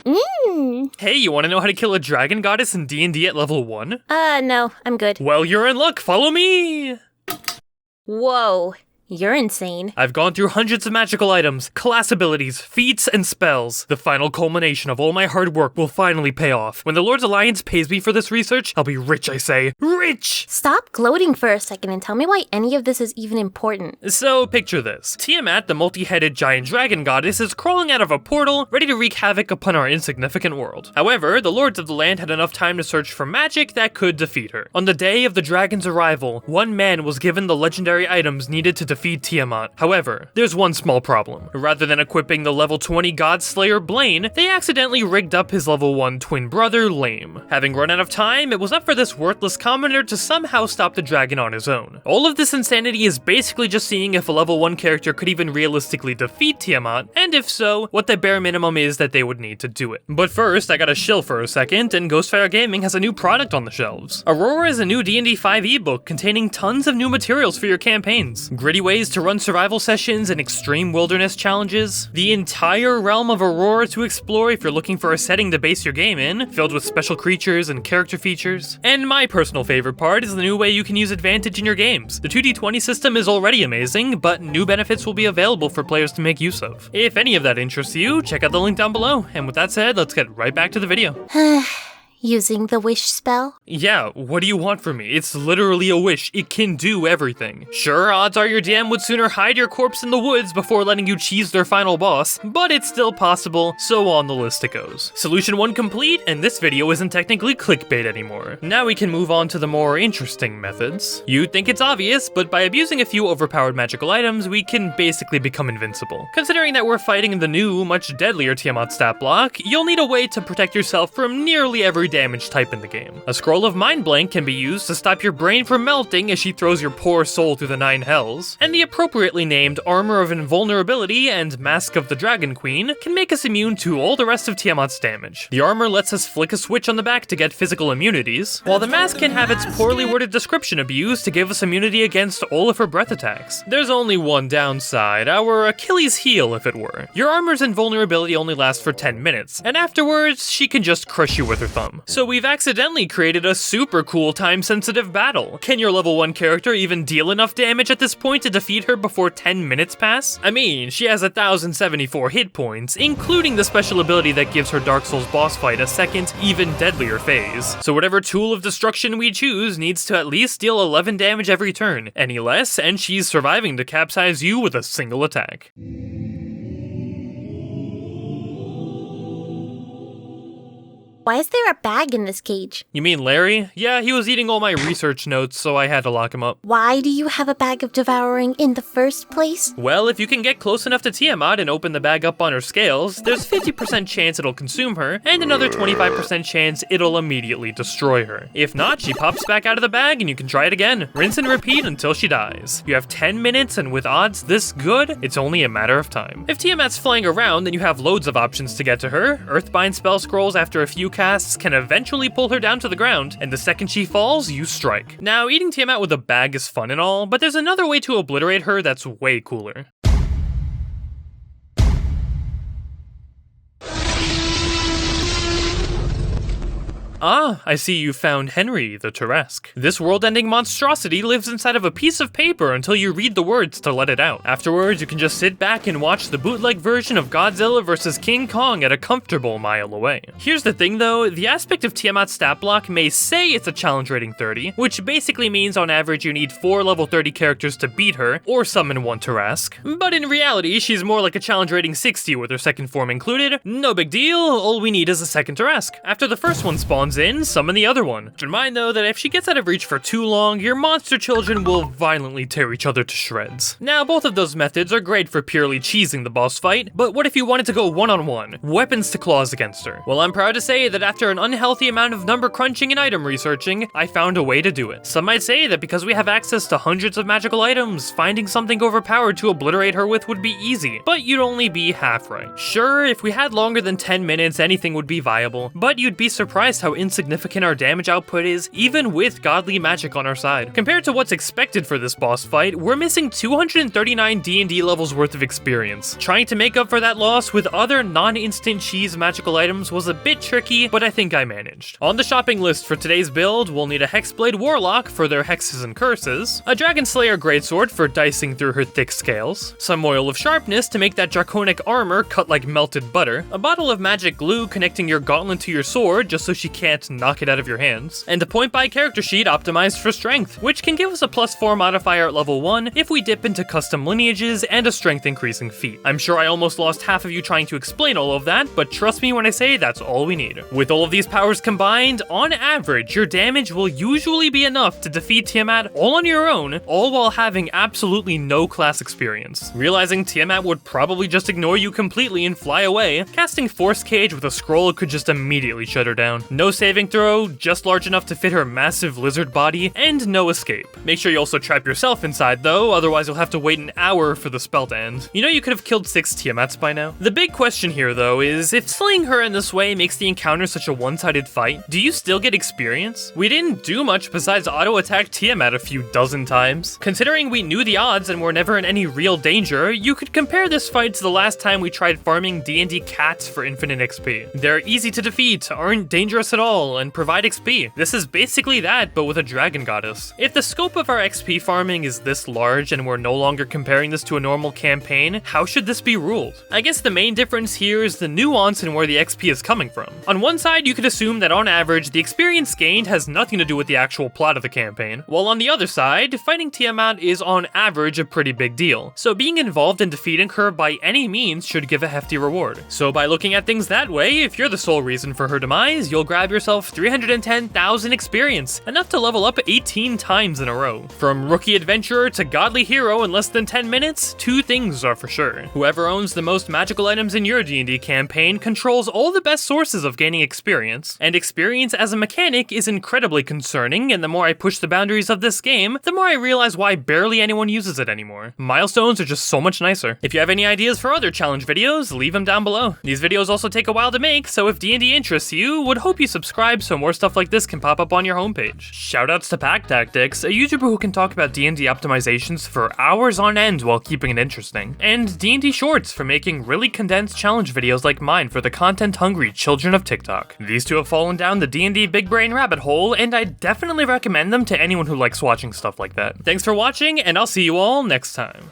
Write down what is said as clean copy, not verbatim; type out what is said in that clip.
Hey, you wanna know how to kill a dragon goddess in D&D at level 1? No, I'm good. Well, you're in luck, follow me! Whoa, you're insane. I've gone through hundreds of magical items, class abilities, feats, and spells. The final culmination of all my hard work will finally pay off. When the Lord's Alliance pays me for this research, I'll be rich, I say. Rich! Stop gloating for a second and tell me why any of this is even important. So, picture this. Tiamat, the multi-headed giant dragon goddess, is crawling out of a portal, ready to wreak havoc upon our insignificant world. However, the lords of the land had enough time to search for magic that could defeat her. On the day of the dragon's arrival, one man was given the legendary items needed to defeat Tiamat. However, there's one small problem. Rather than equipping the level 20 God Slayer Blaine, they accidentally rigged up his level 1 twin brother, Lame. Having run out of time, it was up for this worthless commoner to somehow stop the dragon on his own. All of this insanity is basically just seeing if a level 1 character could even realistically defeat Tiamat, and if so, what the bare minimum is that they would need to do it. But first, I gotta shill for a second, and Ghostfire Gaming has a new product on the shelves. Aurora is a new D&D 5 ebook containing tons of new materials for your campaigns. Gritty ways to run survival sessions and extreme wilderness challenges, the entire realm of Aurora to explore if you're looking for a setting to base your game in, filled with special creatures and character features. And my personal favorite part is the new way you can use advantage in your games. The 2d20 system is already amazing, but new benefits will be available for players to make use of. If any of that interests you, check out the link down below. And with that said, let's get right back to the video. Using the wish spell? Yeah, what do you want from me? It's literally a wish. It can do everything. Sure, odds are your DM would sooner hide your corpse in the woods before letting you cheese their final boss, but it's still possible, so on the list it goes. Solution 1 complete, and this video isn't technically clickbait anymore. Now we can move on to the more interesting methods. You'd think it's obvious, but by abusing a few overpowered magical items, we can basically become invincible. Considering that we're fighting the new, much deadlier Tiamat stat block, you'll need a way to protect yourself from nearly every damage type in the game. A scroll of mind blank can be used to stop your brain from melting as she throws your poor soul through the 9 hells, and the appropriately named Armor of Invulnerability and Mask of the Dragon Queen can make us immune to all the rest of Tiamat's damage. The armor lets us flick a switch on the back to get physical immunities, while the mask can have its poorly worded description abused to give us immunity against all of her breath attacks. There's only one downside, our Achilles heel if it were. Your armor's invulnerability only lasts for 10 minutes, and afterwards she can just crush you with her thumb. So we've accidentally created a super cool time-sensitive battle. Can your level 1 character even deal enough damage at this point to defeat her before 10 minutes pass? I mean, she has 1,074 hit points, including the special ability that gives her Dark Souls boss fight a second, even deadlier phase. So whatever tool of destruction we choose needs to at least deal 11 damage every turn. Any less, and she's surviving to capsize you with a single attack. Why is there a bag in this cage? You mean Larry? Yeah, he was eating all my research notes, so I had to lock him up. Why do you have a bag of devouring in the first place? Well, if you can get close enough to Tiamat and open the bag up on her scales, there's 50% chance it'll consume her, and another 25% chance it'll immediately destroy her. If not, she pops back out of the bag and you can try it again. Rinse and repeat until she dies. You have 10 minutes, and with odds this good, it's only a matter of time. If Tiamat's flying around, then you have loads of options to get to her. Earthbind spell scrolls after a few casts can eventually pull her down to the ground, and the second she falls, you strike. Now, eating Tiamat with a bag is fun and all, but there's another way to obliterate her that's way cooler. Ah, I see you found Henry the Tarrasque. This world-ending monstrosity lives inside of a piece of paper until you read the words to let it out. Afterwards, you can just sit back and watch the bootleg version of Godzilla vs. King Kong at a comfortable mile away. Here's the thing though, the aspect of Tiamat's stat block may say it's a challenge rating 30, which basically means on average you need 4 level 30 characters to beat her, or summon 1 Tarrasque. But in reality, she's more like a challenge rating 60 with her second form included. No big deal, all we need is a second Tarrasque. After the first one spawns in, summon the other one. Keep in mind though that if she gets out of reach for too long, your monster children will violently tear each other to shreds. Now, both of those methods are great for purely cheesing the boss fight, but what if you wanted to go one-on-one? Weapons to claws against her. Well, I'm proud to say that after an unhealthy amount of number crunching and item researching, I found a way to do it. Some might say that because we have access to hundreds of magical items, finding something overpowered to obliterate her with would be easy, but you'd only be half right. Sure, if we had longer than 10 minutes, anything would be viable, but you'd be surprised how insignificant our damage output is, even with godly magic on our side. Compared to what's expected for this boss fight, we're missing 239 D&D levels worth of experience. Trying to make up for that loss with other non-instant cheese magical items was a bit tricky, but I think I managed. On the shopping list for today's build, we'll need a Hexblade Warlock for their hexes and curses, a Dragon Slayer Greatsword for dicing through her thick scales, some Oil of Sharpness to make that draconic armor cut like melted butter, a bottle of magic glue connecting your gauntlet to your sword just so she can't knock it out of your hands, and a point-buy character sheet optimized for strength, which can give us a +4 modifier at level 1 if we dip into custom lineages and a strength increasing feat. I'm sure I almost lost half of you trying to explain all of that, but trust me when I say that's all we need. With all of these powers combined, on average, your damage will usually be enough to defeat Tiamat all on your own, all while having absolutely no class experience. Realizing Tiamat would probably just ignore you completely and fly away, casting Force Cage with a scroll could just immediately shut her down. No saving throw, just large enough to fit her massive lizard body, and no escape. Make sure you also trap yourself inside though, otherwise you'll have to wait an hour for the spell to end. You know you could have killed 6 Tiamats by now? The big question here though is, if slaying her in this way makes the encounter such a one-sided fight, do you still get experience? We didn't do much besides auto-attack Tiamat a few dozen times. Considering we knew the odds and were never in any real danger, you could compare this fight to the last time we tried farming D&D cats for infinite XP. They're easy to defeat, aren't dangerous at all, and provide XP. This is basically that, but with a dragon goddess. If the scope of our XP farming is this large and we're no longer comparing this to a normal campaign, how should this be ruled? I guess the main difference here is the nuance in where the XP is coming from. On one side, you could assume that on average, the experience gained has nothing to do with the actual plot of the campaign, while on the other side, fighting Tiamat is on average a pretty big deal. So being involved in defeating her by any means should give a hefty reward. So by looking at things that way, if you're the sole reason for her demise, you'll grab yourself 310,000 experience, enough to level up 18 times in a row. From rookie adventurer to godly hero in less than 10 minutes, 2 things are for sure. Whoever owns the most magical items in your D&D campaign controls all the best sources of gaining experience, and experience as a mechanic is incredibly concerning, and the more I push the boundaries of this game, the more I realize why barely anyone uses it anymore. Milestones are just so much nicer. If you have any ideas for other challenge videos, leave them down below. These videos also take a while to make, so if D&D interests you, would hope you subscribe so more stuff like this can pop up on your homepage. Shoutouts to Pack Tactics, a YouTuber who can talk about D&D optimizations for hours on end while keeping it interesting. And D&D Shorts for making really condensed challenge videos like mine for the content-hungry children of TikTok. These two have fallen down the D&D big brain rabbit hole, and I definitely recommend them to anyone who likes watching stuff like that. Thanks for watching, and I'll see you all next time.